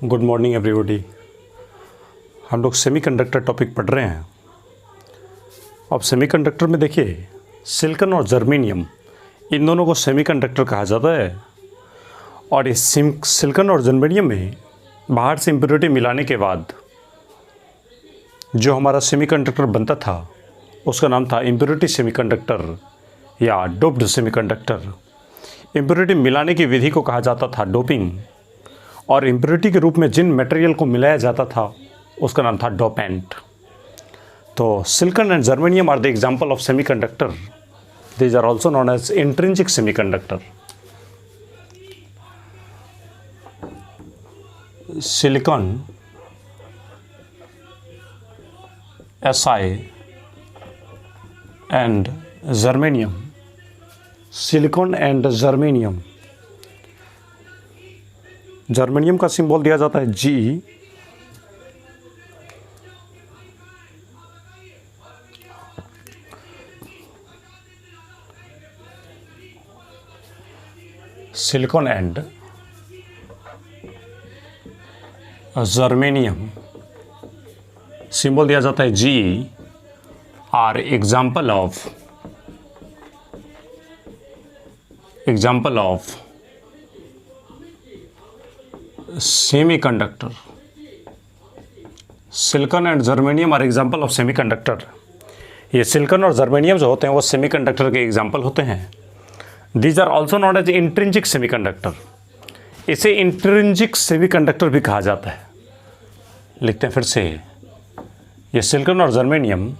Good morning everybody. हम लोग semiconductor topic पढ़ रहे हैं। अब सेमीकंडक्टर में देखिए, सिलिकॉन और जर्मेनियम इन दोनों को सेमीकंडक्टर कहा जाता है। और इस सिलिकॉन और जर्मेनियम में बाहर से इम्प्योरिटी मिलाने के बाद जो हमारा सेमीकंडक्टर बनता था उसका नाम था इम्प्योरिटी सेमीकंडक्टर या डोप्ड सेमीकंडक्टर। इम्प्योरिटी मिलाने की विधि को कहा जाता था डोपिंग, और इम्प्योरिटी के रूप में जिन मटेरियल को मिलाया जाता था उसका नाम था डोपेंट। तो silicon and germanium are the example of semiconductor. These are also known as intrinsic semiconductor. Silicon Si and germanium, silicon and germanium, germanium का सिंबल दिया जाता है Ge, silicon and germanium symbol दिया जाता है Ge are example of semiconductor. Silicon and germanium are example of semiconductor. ये silicon और germanium जो होते हैं वो सेमीकंडक्टर के एग्जाम्पल होते हैं। These are also not as intrinsic semiconductor. इसे इंट्रिंसिक सेमीकंडक्टर भी कहा जाता है। लिखते हैं फिर से, ये सिलिकॉन और germanium,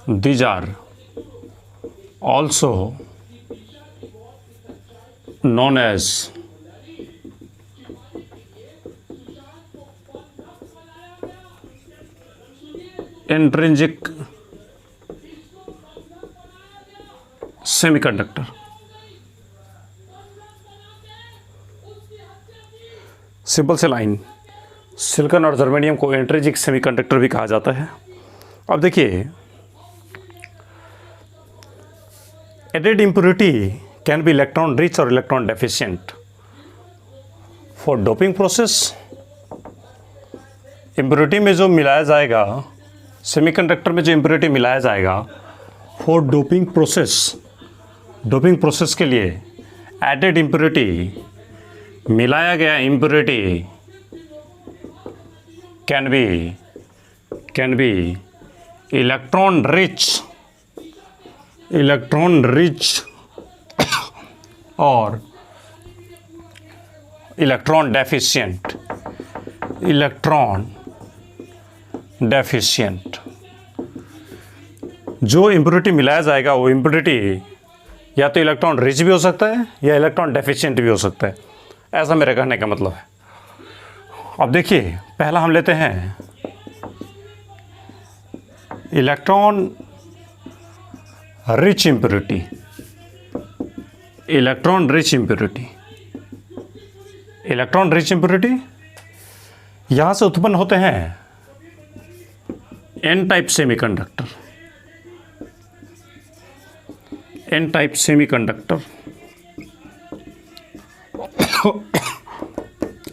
these are also known as intrinsic semiconductor. Simple से लाइन, सिलिकॉन और जर्मेनियम को इंट्रिंसिक सेमीकंडक्टर भी कहा जाता है। अब देखिए, added impurity can be electron rich और electron deficient. For doping process, impurity में जो मिलाया जाएगा, सेमीकंडक्टर में जो इम्प्योरिटी मिलाया जाएगा फॉर डोपिंग प्रोसेस के लिए एडेड इम्प्योरिटी, मिलाया गया impurity can be electron rich और इलेक्ट्रॉन डेफिशिएंट। जो इम्प्योरिटी मिलाया जाएगा वो इम्प्योरिटी या तो इलेक्ट्रॉन रिच भी हो सकता है या इलेक्ट्रॉन डेफिशिएंट भी हो सकता है। ऐसा मेरे कहने का मतलब है। अब देखिए, पहला हम लेते हैं electron rich impurity. Electron rich impurity यहाँ से उत्पन्न होते हैं एन टाइप सेमीकंडक्टर।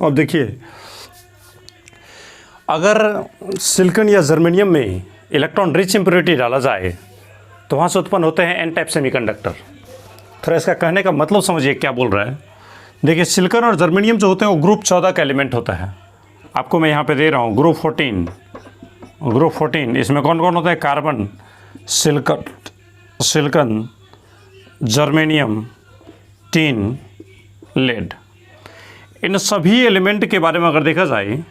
अब देखिए, अगर सिलिकॉन या जर्मेनियम में इलेक्ट्रॉन रिच इम्प्योरिटी डाला जाए तो वहाँ से उत्पन्न होते हैं एन टाइप सेमीकंडक्टर। थोड़ा इसका कहने का मतलब समझिए क्या बोल रहा है। देखिए, सिलिकॉन और जर्मेनियम जो होते हैं वो ग्रुप 14 का एलिमेंट होता है। आपको मैं यहाँ पे दे रहा हूँ ग्रुप 14। इसमें कौन कौन होता है? Carbon, silicon, germanium, tin, lead. इन सभी एलिमेंट के बारे में अगर देखा जाए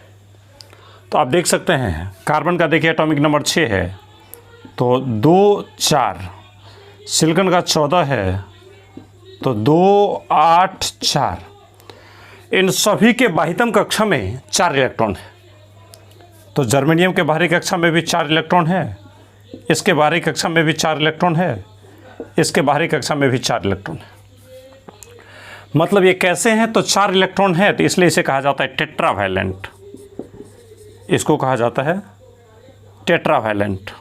तो आप देख सकते हैं, कार्बन का देखिए एटॉमिक नंबर 6 है, तो 2 4, सिलिकॉन का 14 है तो 2 8 4। इन सभी के बाह्यतम कक्षा में 4 इलेक्ट्रॉन है। तो जर्मेनियम के बाहरी कक्षा में भी 4 इलेक्ट्रॉन है, इसके बाहरी कक्षा में भी 4 इलेक्ट्रॉन है, इसके बाहरी कक्षा में भी 4 इलेक्ट्रॉन है। मतलब ये कैसे हैं? तो 4 इलेक्ट्रॉन है तो इसलिए इसे कहा जाता है टेट्रावैलेंट। इसको कहा जाता है टेट्रावैलेंट।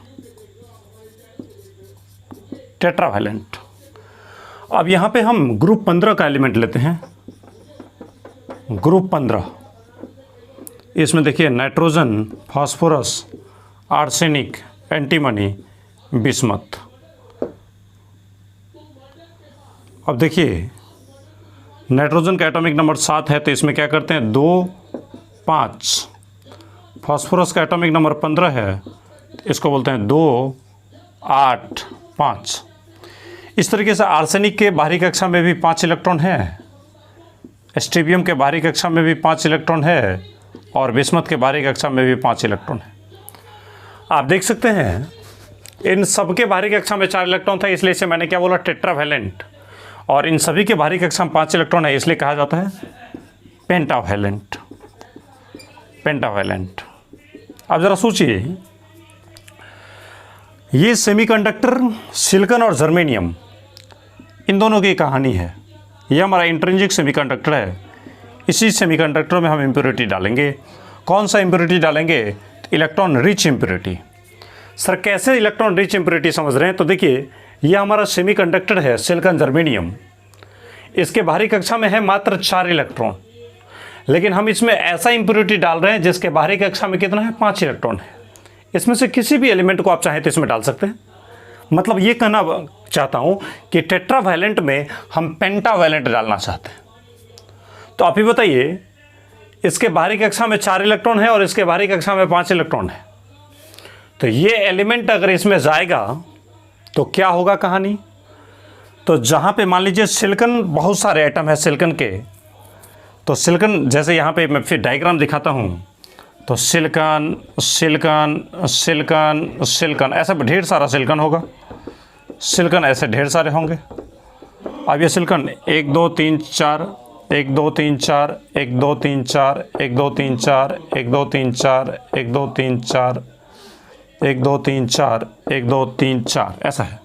अब यहाँ पे हम ग्रुप 15 का एलिमेंट लेते हैं। ग्रुप 15 इसमें देखिए nitrogen, phosphorus, arsenic, antimony, bismuth. अब देखिए नाइट्रोजन का एटॉमिक नंबर 7 है तो इसमें क्या करते हैं 2, 5। फास्फोरस का एटॉमिक नंबर 15 है, इसको बोलते हैं 2, 8, 5। इस तरीके से आर्सेनिक के बाहरी कक्षा में भी 5 इलेक्ट्रॉन है, स्ट्रोबियम के बाहरी कक्षा में भी 5 इलेक्ट्रॉन है, और बिस्मथ के बाहरी कक्षा में भी 5 इलेक्ट्रॉन है। आप देख सकते हैं इन सबके बाहरी कक्षा में 4 इलेक्ट्रॉन था, इसलिए इसे मैंने क्या बोला, टेट्रावैलेंट। और इन सभी के बाहरी कक्षा में 5 इलेक्ट्रॉन है, इसलिए कहा जाता है पेंटावैलेंट। पेंटावैलेंट। अब ज़रा सोचिए, ये सेमीकंडक्टर सिलिकॉन और जर्मेनियम, इन दोनों की कहानी है। ये हमारा इंट्रिंसिक सेमीकंडक्टर है। इसी सेमीकंडक्टर में हम इम्प्योरिटी डालेंगे। कौन सा इम्प्योरिटी डालेंगे? Electron rich impurity. सर कैसे इलेक्ट्रॉन रिच इम्प्योरिटी समझ रहे हैं? तो देखिए ये हमारा सेमीकंडक्टर है सिलिकॉन जर्मेनियम, इसके बाहरी कक्षा में है मात्र 4 इलेक्ट्रॉन, लेकिन हम इसमें ऐसा इम्प्योरिटी डाल रहे हैं जिसके बाहरी कक्षा में कितना है, 5 इलेक्ट्रॉन है। इसमें से किसी भी एलिमेंट को आप चाहें तो इसमें डाल सकते हैं। मतलब ये कहना चाहता हूँ कि टेट्रावैलेंट में हम पेंटावैलेंट डालना चाहते हैं। तो आप ही बताइए, इसके बाहरी कक्षा में 4 इलेक्ट्रॉन है और इसके बाहरी कक्षा में 5 इलेक्ट्रॉन है, तो ये एलिमेंट अगर इसमें जाएगा तो क्या होगा कहानी? तो जहाँ पे मान लीजिए सिलिकॉन, बहुत सारे एटम है सिलिकॉन के, तो सिलिकॉन जैसे यहाँ पे मैं फिर डायग्राम दिखाता हूँ, तो सिलिकॉन सिलिकॉन सिलिकॉन सिलिकॉन, ऐसा ढेर सारा सिलिकॉन होगा। सिलिकॉन ऐसे ढेर सारे होंगे। अब ये सिलिकॉन 1 2 3 4, 1 2 3 4, 1 2 3 4, 1 2 3 4, 1 2 3 4, 1 2 3 4, 1 2 3 4, 1 2 3 4, ऐसा है।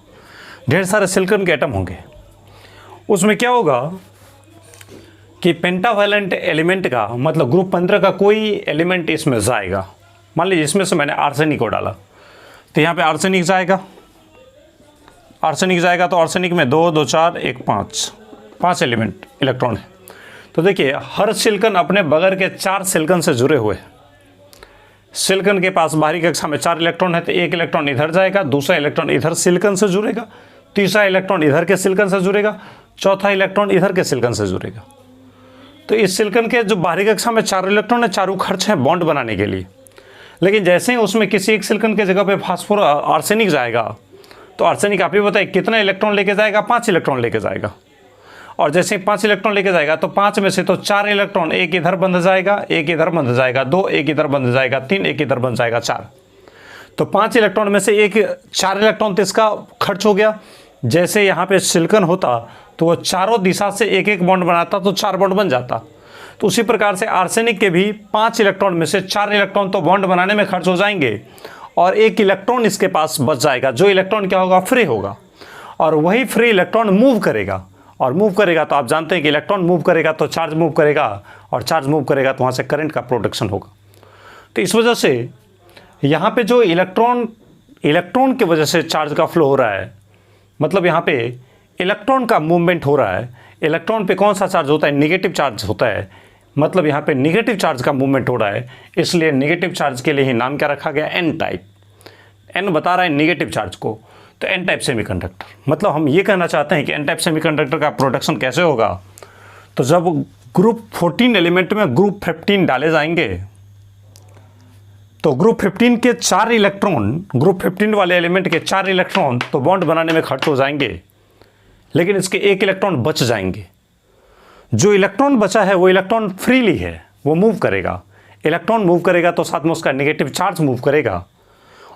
ढेर सारे सिलिकॉन के एटम होंगे। उसमें क्या होगा कि पेंटावैलेंट एलिमेंट का मतलब ग्रुप 15 का कोई एलिमेंट इसमें जाएगा। मान लीजिए इसमें से मैंने आर्सेनिक को डाला, तो यहाँ पे आर्सेनिक जाएगा। आर्सेनिक जाएगा तो आर्सेनिक में 2 2 4 1 5 एलिमेंट इलेक्ट्रॉन है। तो देखिए हर सिलिकॉन अपने बगल के 4 सिलिकॉन से जुड़े हुए हैं। सिलिकॉन के पास बाहरी कक्षा में 4 इलेक्ट्रॉन है, तो एक इलेक्ट्रॉन इधर जाएगा, दूसरा इलेक्ट्रॉन इधर सिलिकॉन से जुड़ेगा, तीसरा इलेक्ट्रॉन इधर के सिलिकॉन से जुड़ेगा, चौथा इलेक्ट्रॉन इधर के सिलिकॉन से जुड़ेगा। तो इस सिलिकॉन के जो बाहरी कक्षा में 4 इलेक्ट्रॉन है, चारों खर्च हैं बॉन्ड बनाने के लिए। लेकिन जैसे ही उसमें किसी एक सिलिकॉन के जगह पे फास्फोर आर्सेनिक जाएगा, तो आर्सेनिक आप ही बताइए कितना इलेक्ट्रॉन लेके जाएगा? 5 इलेक्ट्रॉन लेके जाएगा। और जैसे ही 5 इलेक्ट्रॉन लेके जाएगा तो 5 में से तो 4 इलेक्ट्रॉन, एक इधर बंध जाएगा, एक इधर बंध जाएगा, 2 एक इधर बंध जाएगा, 3 एक इधर बंध जाएगा, 4। तो 5 इलेक्ट्रॉन में से 4 इलेक्ट्रॉन तो इसका खर्च हो गया। जैसे यहाँ पे सिलिकॉन होता तो वो चारों दिशा से एक एक बॉन्ड बनाता, तो 4 बॉन्ड बन जाता। तो उसी प्रकार से आर्सेनिक के भी 5 इलेक्ट्रॉन में से 4 इलेक्ट्रॉन तो बॉन्ड बनाने में खर्च हो जाएंगे, और एक इलेक्ट्रॉन इसके पास बच जाएगा। जो इलेक्ट्रॉन क्या होगा? फ्री होगा, और वही फ्री इलेक्ट्रॉन मूव करेगा। और मूव करेगा तो आप जानते हैं कि इलेक्ट्रॉन मूव करेगा तो चार्ज मूव करेगा, और चार्ज मूव करेगा तो वहाँ से करंट का प्रोडक्शन होगा। तो इस वजह से यहाँ पे जो इलेक्ट्रॉन की वजह से चार्ज का फ्लो हो रहा है, मतलब यहाँ पे इलेक्ट्रॉन का मूवमेंट हो रहा है। इलेक्ट्रॉन पे कौन सा चार्ज होता है? निगेटिव चार्ज होता है। मतलब यहाँ पे निगेटिव चार्ज का मूवमेंट हो रहा है, इसलिए निगेटिव चार्ज के लिए ही नाम क्या रखा गया? N type. एन बता रहा है निगेटिव चार्ज को, तो एन टाइप सेमीकंडक्टर। मतलब हम ये कहना चाहते हैं कि एन टाइप सेमीकंडक्टर का प्रोडक्शन कैसे होगा? तो जब ग्रुप 14 एलिमेंट में ग्रुप 15 डाले जाएंगे, तो ग्रुप 15 के 4 इलेक्ट्रॉन, ग्रुप 15 वाले एलिमेंट के 4 इलेक्ट्रॉन तो बॉन्ड बनाने में खर्च हो जाएंगे, लेकिन इसके 1 इलेक्ट्रॉन बच जाएंगे। जो इलेक्ट्रॉन बचा है वो इलेक्ट्रॉन फ्रीली है, वो मूव करेगा। इलेक्ट्रॉन मूव करेगा तो साथ में उसका नेगेटिव चार्ज मूव करेगा,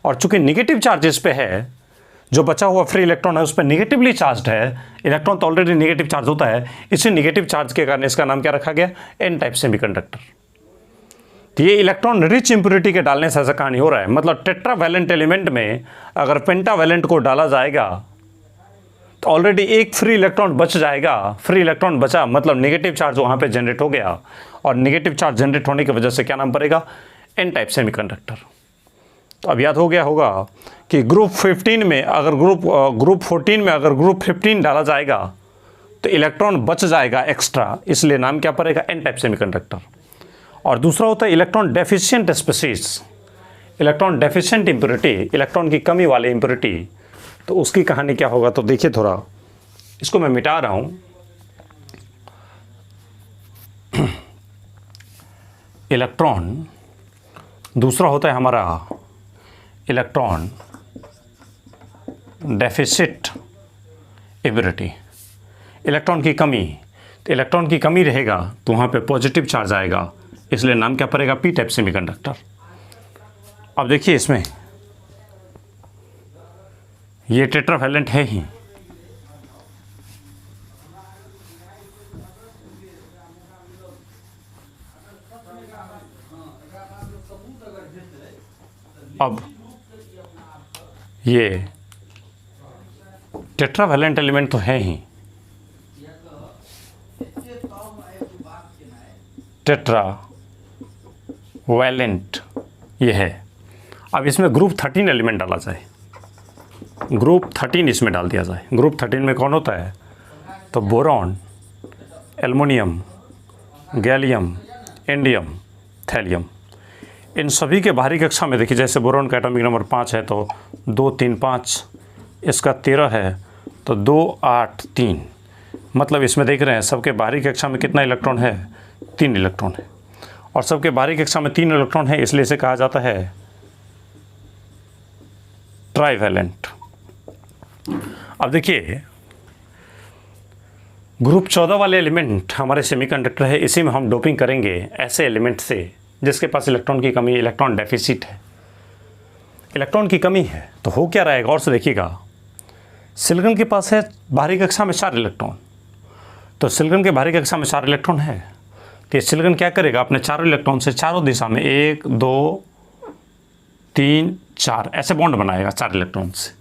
और चूंकि नेगेटिव चार्ज इस पे है, जो बचा हुआ फ्री इलेक्ट्रॉन है उस पर नेगेटिवली चार्ज है। इलेक्ट्रॉन तो ऑलरेडी नेगेटिव चार्ज होता है, इसी नेगेटिव चार्ज के कारण इसका नाम क्या रखा गया? N type semiconductor. तो ये इलेक्ट्रॉन रिच इंप्योरिटी के डालने से ऐसा कहानी हो रहा है। मतलब टेट्रावैलेंट एलिमेंट में अगर पेंटावैलेंट को डाला जाएगा तो ऑलरेडी एक फ्री इलेक्ट्रॉन बच जाएगा। फ्री इलेक्ट्रॉन बचा मतलब नेगेटिव चार्ज वहाँ पे जनरेट हो गया, और नेगेटिव चार्ज जनरेट होने की वजह से क्या नाम पड़ेगा? N type semiconductor. तो अब याद हो गया होगा कि ग्रुप 15 में अगर ग्रुप 14 में अगर ग्रुप 15 डाला जाएगा तो इलेक्ट्रॉन बच जाएगा एक्स्ट्रा, इसलिए नाम क्या पड़ेगा? N type semiconductor. और दूसरा होता है electron deficient species, electron deficient impurity, electron की कमी वाले इम्प्योरिटी। तो उसकी कहानी क्या होगा, तो देखिए थोड़ा इसको मैं मिटा रहा हूँ। इलेक्ट्रॉन, दूसरा होता है हमारा इलेक्ट्रॉन डेफिसिट इम्प्योरिटी, इलेक्ट्रॉन की कमी। तो इलेक्ट्रॉन की कमी रहेगा तो वहाँ पे पॉजिटिव चार्ज आएगा, इसलिए नाम क्या पड़ेगा, पी टाइप सेमीकंडक्टर। अब देखिए इसमें ये टेट्रावैलेंट है ही, अब ये टेट्रावैलेंट एलिमेंट तो है ही, टेट्रावैलेंट ये है। अब इसमें ग्रुप 13 एलिमेंट डाला जाए, ग्रुप 13 इसमें डाल दिया जाए। ग्रुप 13 में कौन होता है, तो boron, aluminium, gallium, indium, thallium. इन सभी के बाहरी कक्षा में देखिए, जैसे बोरॉन का एटॉमिक नंबर 5 है तो 2 3 5, इसका 13 है तो 2 8 3, मतलब इसमें देख रहे हैं सबके बाहरी कक्षा में कितना इलेक्ट्रॉन है, 3 इलेक्ट्रॉन है। और सबके बाहरी कक्षा में 3 इलेक्ट्रॉन है, इसलिए इसे कहा जाता है ट्राइवैलेंट। अब देखिए ग्रुप 14 वाले एलिमेंट हमारे सेमीकंडक्टर है, इसी में हम डोपिंग करेंगे ऐसे एलिमेंट से जिसके पास इलेक्ट्रॉन की कमी, इलेक्ट्रॉन डेफिसिट है, इलेक्ट्रॉन की कमी है। तो हो क्या रहेगा, और से देखिएगा, सिलिकॉन के पास है बाहरी कक्षा में 4 इलेक्ट्रॉन, तो सिलिकॉन के बाहरी कक्षा में 4 इलेक्ट्रॉन है, तो ये सिलिकॉन क्या करेगा, अपने चारों इलेक्ट्रॉन से चारों दिशा में 1 2 3 4 ऐसे बॉन्ड बनाएगा 4 इलेक्ट्रॉन से।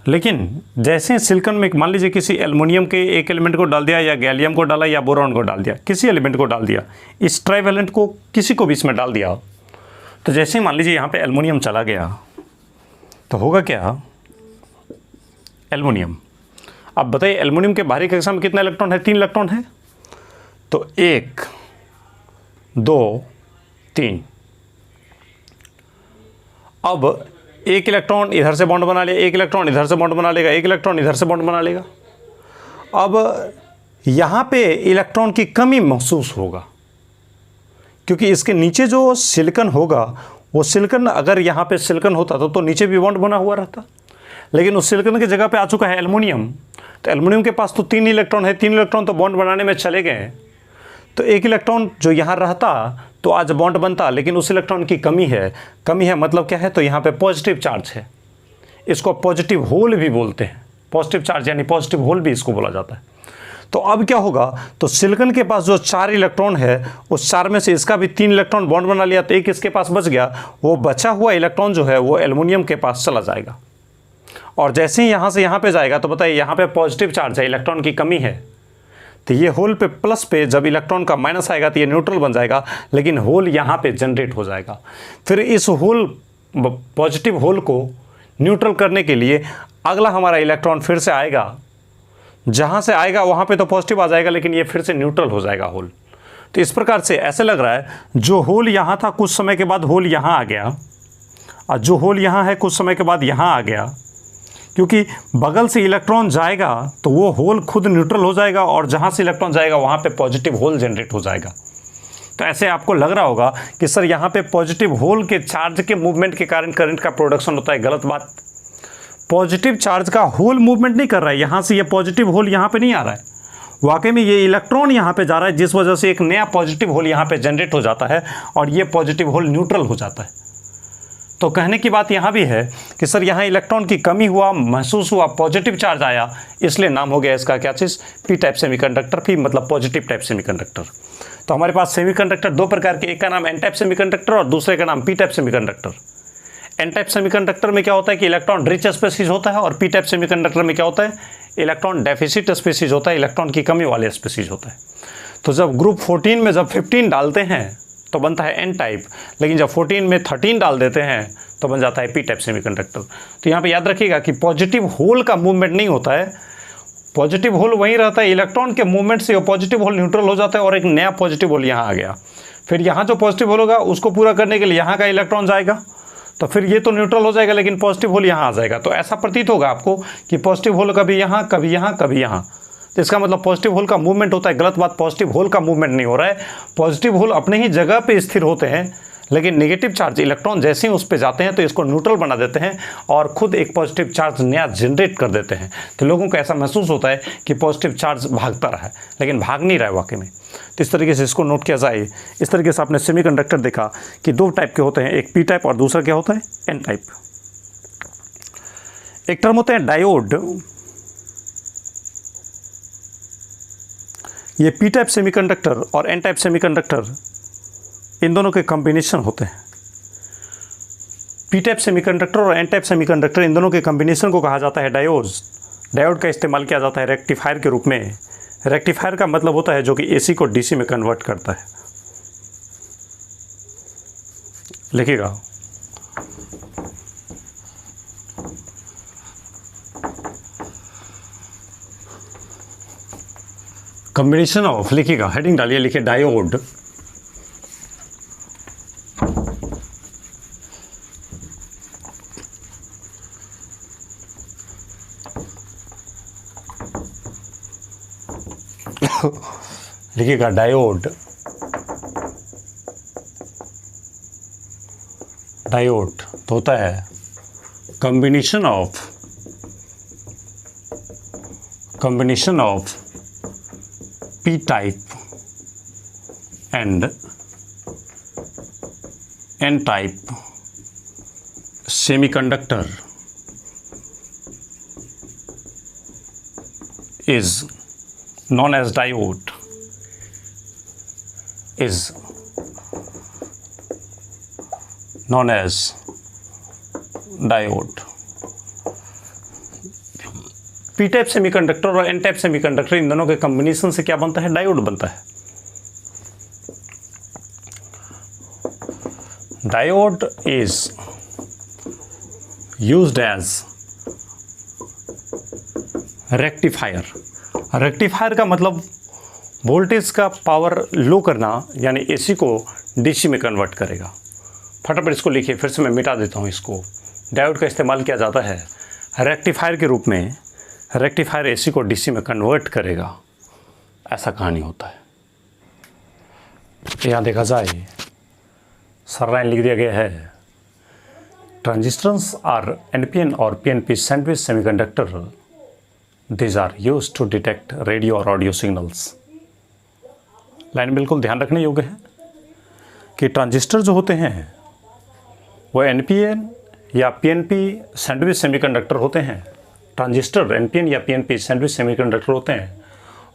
लेकिन जैसे सिलिकॉन में मान लीजिए किसी एल्युमिनियम के एक एलिमेंट को डाल दिया, या गैलियम को डाला, या बोरॉन को डाल दिया, किसी एलिमेंट को डाल दिया, इस ट्राइवैलेंट को किसी को भी इसमें डाल दिया, तो जैसे ही मान लीजिए यहाँ पे एल्युमिनियम चला गया तो होगा क्या, एल्युमिनियम। अब बताइए एल्युमिनियम के बाहरी कक्षा में कितना इलेक्ट्रॉन है, 3 इलेक्ट्रॉन है, तो 1 2 3। अब एक इलेक्ट्रॉन इधर से बॉन्ड बना लिया, एक इलेक्ट्रॉन इधर से बॉन्ड बना लेगा, एक इलेक्ट्रॉन इधर से बॉन्ड बना लेगा। अब यहाँ पे इलेक्ट्रॉन की कमी महसूस होगा, क्योंकि इसके नीचे जो सिलिकॉन होगा, वो सिलिकॉन अगर यहाँ पे सिलिकॉन होता तो नीचे भी बॉन्ड बना हुआ रहता, लेकिन उस सिलिकॉन की जगह पे आ चुका है एल्युमिनियम। तो एल्युमिनियम के पास तो 3 इलेक्ट्रॉन है, 3 इलेक्ट्रॉन तो बॉन्ड बनाने में चले गए, तो एक इलेक्ट्रॉन जो यहाँ रहता तो आज बॉन्ड बनता, लेकिन उस इलेक्ट्रॉन की कमी है। कमी है मतलब क्या है, तो यहाँ पे पॉजिटिव चार्ज है, इसको पॉजिटिव होल भी बोलते हैं, पॉजिटिव चार्ज यानी पॉजिटिव होल भी इसको बोला जाता है। तो अब क्या होगा, तो सिलिकॉन के पास जो 4 इलेक्ट्रॉन है, उस 4 में से इसका भी 3 इलेक्ट्रॉन बॉन्ड बना लिया, तो एक इसके पास बच गया, वो बचा हुआ इलेक्ट्रॉन जो है वो एल्युमिनियम के पास चला जाएगा। और जैसे ही यहाँ से यहाँ पे जाएगा, तो बताइए यहाँ पे पॉजिटिव चार्ज है, इलेक्ट्रॉन की कमी है, तो ये होल पे प्लस पे जब इलेक्ट्रॉन का माइनस आएगा तो ये न्यूट्रल बन जाएगा, लेकिन होल यहाँ पे जनरेट हो जाएगा। फिर इस होल, पॉजिटिव होल को न्यूट्रल करने के लिए अगला हमारा इलेक्ट्रॉन फिर से आएगा, जहाँ से आएगा वहाँ पे तो पॉजिटिव आ जाएगा, लेकिन ये फिर से न्यूट्रल हो जाएगा होल। तो इस प्रकार से ऐसे लग रहा है, जो होल यहाँ था कुछ समय के बाद होल यहाँ आ गया, और जो होल यहाँ है कुछ समय के बाद यहाँ आ गया, क्योंकि बगल से इलेक्ट्रॉन जाएगा तो वो होल खुद न्यूट्रल हो जाएगा, और जहाँ से इलेक्ट्रॉन जाएगा वहाँ पे पॉजिटिव होल जनरेट हो जाएगा। तो ऐसे आपको लग रहा होगा कि सर यहाँ पे पॉजिटिव होल के चार्ज के मूवमेंट के कारण करंट का प्रोडक्शन होता है। गलत बात, पॉजिटिव चार्ज का होल मूवमेंट नहीं कर रहा है, यहाँ से ये पॉजिटिव होल यहाँ पे नहीं आ रहा है, वाकई में ये इलेक्ट्रॉन यहाँ पे जा रहा है, जिस वजह से एक नया पॉजिटिव होल यहाँ पे जनरेट हो जाता है, और ये पॉजिटिव होल न्यूट्रल हो जाता है। तो कहने की बात यहाँ भी है कि सर यहाँ इलेक्ट्रॉन की कमी हुआ, महसूस हुआ, पॉजिटिव चार्ज आया, इसलिए नाम हो गया इसका क्या चीज़, पी टाइप सेमीकंडक्टर। पी मतलब पॉजिटिव टाइप सेमीकंडक्टर। तो हमारे पास सेमीकंडक्टर 2 प्रकार के, एक का नाम एन टाइप सेमीकंडक्टर और दूसरे का नाम P type semiconductor. N type semiconductor में क्या होता है कि इलेक्ट्रॉन रिच स्पीसीज होता है, और पी टाइप सेमीकंडक्टर में क्या होता है, इलेक्ट्रॉन डेफिसिट स्पीसीज होता है, इलेक्ट्रॉन की कमी वाले स्पीसीज होता है। तो जब ग्रुप 14 में जब 15 डालते हैं तो बनता है एन टाइप, लेकिन जब 14 में 13 डाल देते हैं तो बन जाता है पी टाइप सेमीकंडक्टर। तो यहाँ पे याद रखिएगा कि पॉजिटिव होल का मूवमेंट नहीं होता है, पॉजिटिव होल वहीं रहता है, इलेक्ट्रॉन के मूवमेंट से वो पॉजिटिव होल न्यूट्रल हो जाता है और एक नया पॉजिटिव होल यहाँ आ गया। फिर यहाँ जो पॉजिटिव होल होगा उसको पूरा करने के लिए यहाँ का इलेक्ट्रॉन जाएगा, तो फिर ये तो न्यूट्रल हो जाएगा लेकिन पॉजिटिव होल यहाँ आ जाएगा। तो ऐसा प्रतीत होगा आपको कि पॉजिटिव होल कभी यहाँ कभी यहाँ कभी यहाँ, तो इसका मतलब पॉजिटिव होल का मूवमेंट होता है। गलत बात, पॉजिटिव होल का मूवमेंट नहीं हो रहा है, पॉजिटिव होल अपने ही जगह पे स्थिर होते हैं, लेकिन नेगेटिव चार्ज इलेक्ट्रॉन जैसे ही उस पर जाते हैं तो इसको न्यूट्रल बना देते हैं और खुद एक पॉजिटिव चार्ज नया जनरेट कर देते हैं। तो लोगों को ऐसा महसूस होता है कि पॉजिटिव चार्ज भागता रहा है, लेकिन भाग नहीं रहा है वाकई में। तो इस तरीके से इसको नोट किया जाए। इस तरीके से आपने सेमीकंडक्टर देखा कि दो टाइप के होते हैं, एक पी टाइप और दूसरा क्या होता है, एन टाइप। एक टर्म होते हैं डायोड। ये पी टाइप सेमीकंडक्टर और एन टाइप सेमीकंडक्टर इन दोनों के कॉम्बिनेशन होते हैं। पी टाइप सेमीकंडक्टर और एन टाइप सेमीकंडक्टर इन दोनों के कॉम्बिनेशन को कहा जाता है डायोड्स। डायोड का इस्तेमाल किया जाता है रेक्टिफायर के रूप में। रेक्टिफायर का मतलब होता है जो कि एसी को डीसी में कन्वर्ट करता है। लिखिएगा, कॉम्बिनेशन ऑफ, लिखिएगा, हेडिंग डालिए, लिखिए डायोड लिखिएगा डायोड। डायोड तो होता है combination of P type and N type semiconductor is known as diode, is known as diode। P type semiconductor और एन टाइप सेमीकंडक्टर इन दोनों के कॉम्बिनेशन से क्या बनता है, डायोड बनता है। Diode is used as rectifier. Rectifier का मतलब वोल्टेज का पावर लो करना, यानी एसी को डीसी में कन्वर्ट करेगा। फटाफट इसको लिखिए, फिर से मैं मिटा देता हूँ इसको। डायोड का इस्तेमाल किया जाता है रेक्टिफायर के रूप में। रेक्टिफायर एसी को डीसी में कन्वर्ट करेगा, ऐसा कहानी होता है। यहाँ देखा जाए, सरलाइन लिख दिया गया है, ट्रांजिस्टर्स आर एनपीएन और PNP sandwich semiconductor. These are used to detect radio और ऑडियो सिग्नल्स। लाइन बिल्कुल ध्यान रखने योग्य है कि ट्रांजिस्टर जो होते हैं वो एनपीएन या पीएनपी सैंडविच सेमीकंडक्टर होते हैं। ट्रांजिस्टर एनपीएन या पीएनपी सैंडविच सेमीकंडक्टर होते हैं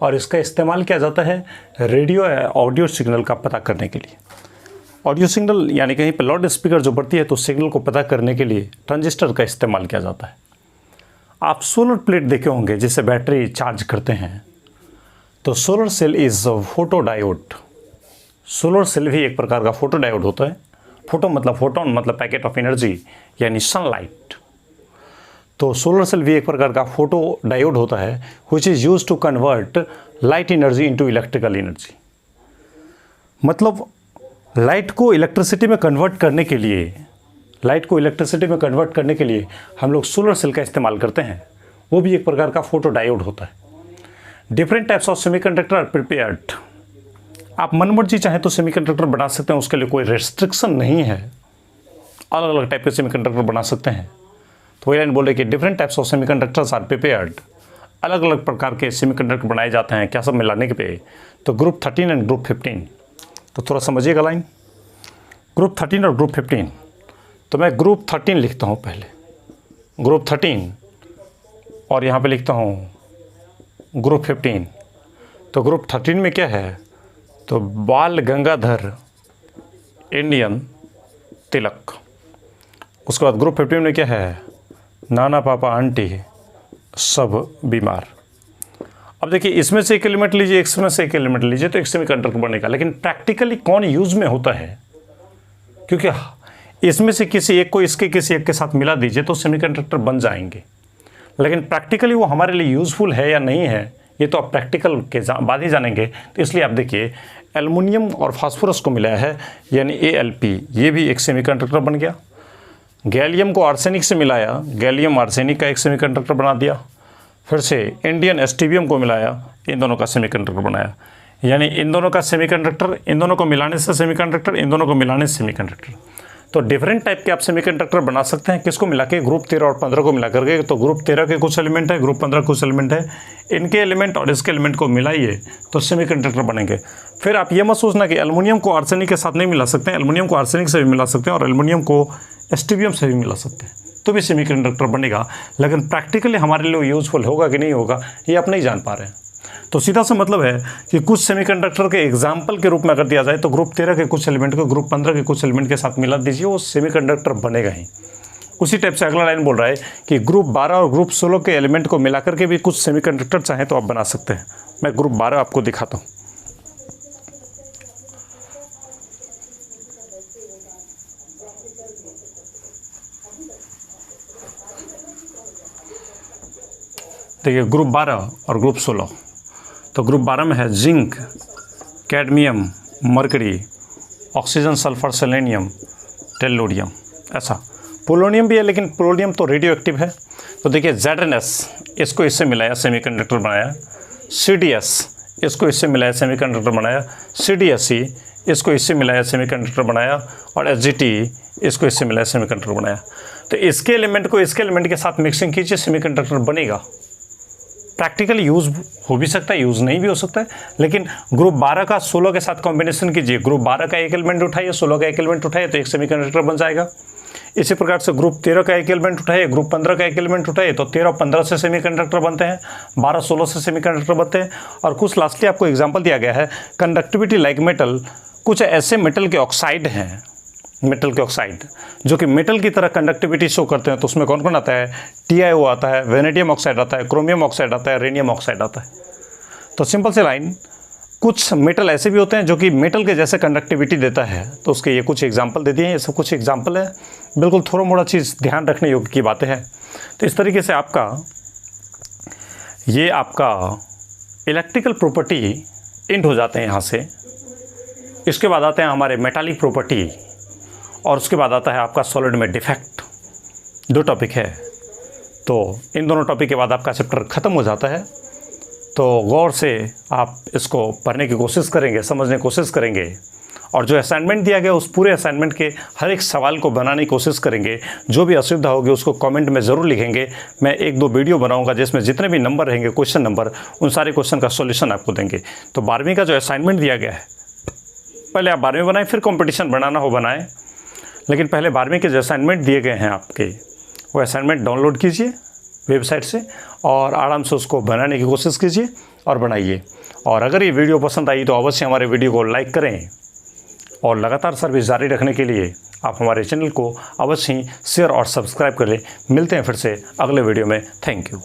और इसका इस्तेमाल किया जाता है रेडियो या ऑडियो सिग्नल का पता करने के लिए। ऑडियो सिग्नल यानी कहीं पर लाउड स्पीकर जो बढ़ती है तो सिग्नल को पता करने के लिए ट्रांजिस्टर का इस्तेमाल किया जाता है। आप सोलर प्लेट देखे होंगे जिससे बैटरी चार्ज करते हैं, तो solar cell is photo diode. Solar cell भी एक प्रकार का फोटो डायोड होता है। फोटो मतलब फोटोन, मतलब पैकेट ऑफ एनर्जी यानी सनलाइट। तो सोलर सेल भी एक प्रकार का फोटो डायोड होता है which is used to convert light energy into electrical energy. मतलब लाइट को इलेक्ट्रिसिटी में कन्वर्ट करने के लिए हम लोग सोलर सेल का इस्तेमाल करते हैं। वो भी एक प्रकार का फोटो डायोड होता है। Different types of semiconductor are prepared. आप मनमर्जी चाहें तो सेमीकंडक्टर बना सकते हैं, उसके लिए कोई रेस्ट्रिक्शन नहीं है। अलग अलग टाइप के सेमीकंडक्टर बना सकते हैं। तो वही लाइन बोल रहे कि different types of semiconductors are prepared. अलग अलग प्रकार के सेमीकंडक्टर बनाए जाते हैं, क्या सब मिलाने के पे, तो ग्रुप 13 एंड ग्रुप 15। तो थोड़ा समझिएगा लाइन, ग्रुप 13 और ग्रुप 15। तो मैं ग्रुप 13 लिखता हूँ पहले, ग्रुप 13, और यहाँ पे लिखता हूँ ग्रुप 15। तो ग्रुप 13 में क्या है, तो बाल गंगाधर इंडियन तिलक। उसके बाद ग्रुप 15 में क्या है, नाना पापा आंटी सब बीमार। अब देखिए, इसमें से एक एलिमेंट लीजिए, इसमें से एक एलिमेंट लीजिए, तो एक सेमीकंडक्टर बनेगा। लेकिन प्रैक्टिकली कौन यूज में होता है, क्योंकि इसमें से किसी एक को इसके किसी एक के साथ मिला दीजिए तो सेमीकंडक्टर बन जाएंगे। लेकिन प्रैक्टिकली वो हमारे लिए यूज़फुल है या नहीं है ये तो आप प्रैक्टिकल के बाद ही जानेंगे। तो इसलिए आप देखिए एल्युमिनियम और फास्फोरस को मिलाया है यानी AlP, ये भी एक सेमीकंडक्टर बन गया। गैलियम को आर्सेनिक से मिलाया, गैलियम आर्सेनिक का एक सेमीकंडक्टर बना दिया। फिर से इंडियम एस्टीबियम को मिलाया, इन दोनों का सेमीकंडक्टर बनाया। यानी इन दोनों का सेमीकंडक्टर, इन दोनों को मिलाने से सेमीकंडक्टर, इन दोनों को मिलाने से सेमीकंडक्टर। तो डिफरेंट टाइप के आप सेमीकंडक्टर बना सकते हैं। किसको मिला के? ग्रुप 13 और 15 को मिला करके। तो ग्रुप 13 के कुछ एलिमेंट है, ग्रुप 15 कुछ एलिमेंट है, इनके एलिमेंट और इसके एलिमेंट को मिलाइए तो सेमीकंडक्टर बनेंगे। फिर आप ये मत सोचना कि एल्युमिनियम को आर्सेनिक के साथ नहीं मिला सकते हैं, एल्युमिनियम को आर्सेनिक से भी मिला सकते हैं और एल्युमिनियम को एस्टीबियम से भी मिला सकते हैं, तो भी सेमीकंडक्टर बनेगा। लेकिन प्रैक्टिकली हमारे लिए यूज़फुल होगा कि नहीं होगा ये आप नहीं जान पा रहे हैं। तो सीधा सा मतलब है कि कुछ सेमीकंडक्टर के एग्जाम्पल के रूप में अगर दिया जाए तो ग्रुप 13 के कुछ एलिमेंट को ग्रुप 15 के कुछ एलिमेंट के साथ मिला दीजिए, वो सेमीकंडक्टर बनेगा ही। उसी टाइप से अगला लाइन बोल रहा है कि ग्रुप 12 और ग्रुप 16 के एलिमेंट को मिला करके भी कुछ सेमीकंडक्टर चाहें तो आप बना सकते हैं। मैं ग्रुप 12 आपको दिखाता हूँ। देखिए ग्रुप 12 और ग्रुप 16। तो ग्रुप 12 में है zinc, cadmium, mercury, oxygen, sulphur, selenium, tellurium. ऐसा पोलोनियम भी है, लेकिन पोलोनियम तो रेडियो एक्टिव है। तो देखिए ZnS, इसको इससे मिलाया सेमीकंडक्टर बनाया। CdS, इसको इससे मिलाया सेमीकंडक्टर बनाया। CdSe, इसको इससे मिलाया सेमीकंडक्टर बनाया। और SgT, इसको इससे मिलाया सेमीकंडक्टर बनाया। तो इसके एलिमेंट को इसके एलिमेंट के साथ मिक्सिंग कीजिए, सेमीकंडक्टर बनेगा। प्रैक्टिकली यूज़ हो भी सकता है, यूज़ नहीं भी हो सकता है, लेकिन ग्रुप 12 का 16 के साथ कॉम्बिनेशन कीजिए। ग्रुप 12 का एक एलिमेंट उठाइए, 16 का एक एलिमेंट उठाइए तो एक सेमीकंडक्टर बन जाएगा। इसी प्रकार से ग्रुप 13 का एक एलिमेंट उठाइए, ग्रुप 15 का एक एलिमेंट उठाइए तो 13 और 15 से सेमीकंडक्टर बनते हैं, 12 16 से सेमीकंडक्टर बनते हैं। और कुछ लास्टली आपको एग्जाम्पल दिया गया है, कंडक्टिविटी लाइक मेटल। कुछ ऐसे मेटल के ऑक्साइड हैं, मेटल के ऑक्साइड जो कि मेटल की तरह कंडक्टिविटी शो करते हैं। तो उसमें कौन कौन आता है? TiO आता है, वेनेडियम ऑक्साइड आता है, क्रोमियम ऑक्साइड आता है, रेनियम ऑक्साइड आता है। तो सिंपल सी लाइन, कुछ मेटल ऐसे भी होते हैं जो कि मेटल के जैसे कंडक्टिविटी देता है। तो उसके ये कुछ एग्जाम्पल दे दिए, ये सब कुछ एग्जाम्पल है, बिल्कुल थोड़ा मोड़ा चीज़ ध्यान रखने योग्य की बातें हैं। तो इस तरीके से आपका इलेक्ट्रिकल प्रॉपर्टी एंड हो जाते हैं यहाँ से। इसके बाद आते हैं हमारे मेटालिक प्रॉपर्टी और उसके बाद आता है आपका सॉलिड में डिफेक्ट। 2 टॉपिक है, तो इन दोनों टॉपिक के बाद आपका चैप्टर ख़त्म हो जाता है। तो गौर से आप इसको पढ़ने की कोशिश करेंगे, समझने की कोशिश करेंगे और जो असाइनमेंट दिया गया उस पूरे असाइनमेंट के हर एक सवाल को बनाने की कोशिश करेंगे। जो भी असुविधा होगी उसको कमेंट में ज़रूर लिखेंगे। मैं 1-2 वीडियो बनाऊंगा जिसमें जितने भी नंबर रहेंगे, क्वेश्चन नंबर, उन सारे क्वेश्चन का सॉल्यूशन आपको देंगे। तो 12वीं का जो असाइनमेंट दिया गया है, पहले आप 12वीं बनाएं, फिर कॉम्पिटिशन बनाना हो बनाएं, लेकिन पहले 12वीं के जो असाइनमेंट दिए गए हैं आपके, वो असाइनमेंट डाउनलोड कीजिए वेबसाइट से और आराम से उसको बनाने की कोशिश कीजिए और बनाइए। और अगर ये वीडियो पसंद आई तो अवश्य हमारे वीडियो को लाइक करें और लगातार सर्विस जारी रखने के लिए आप हमारे चैनल को अवश्य ही शेयर और सब्सक्राइब करें। मिलते हैं फिर से अगले वीडियो में। Thank you.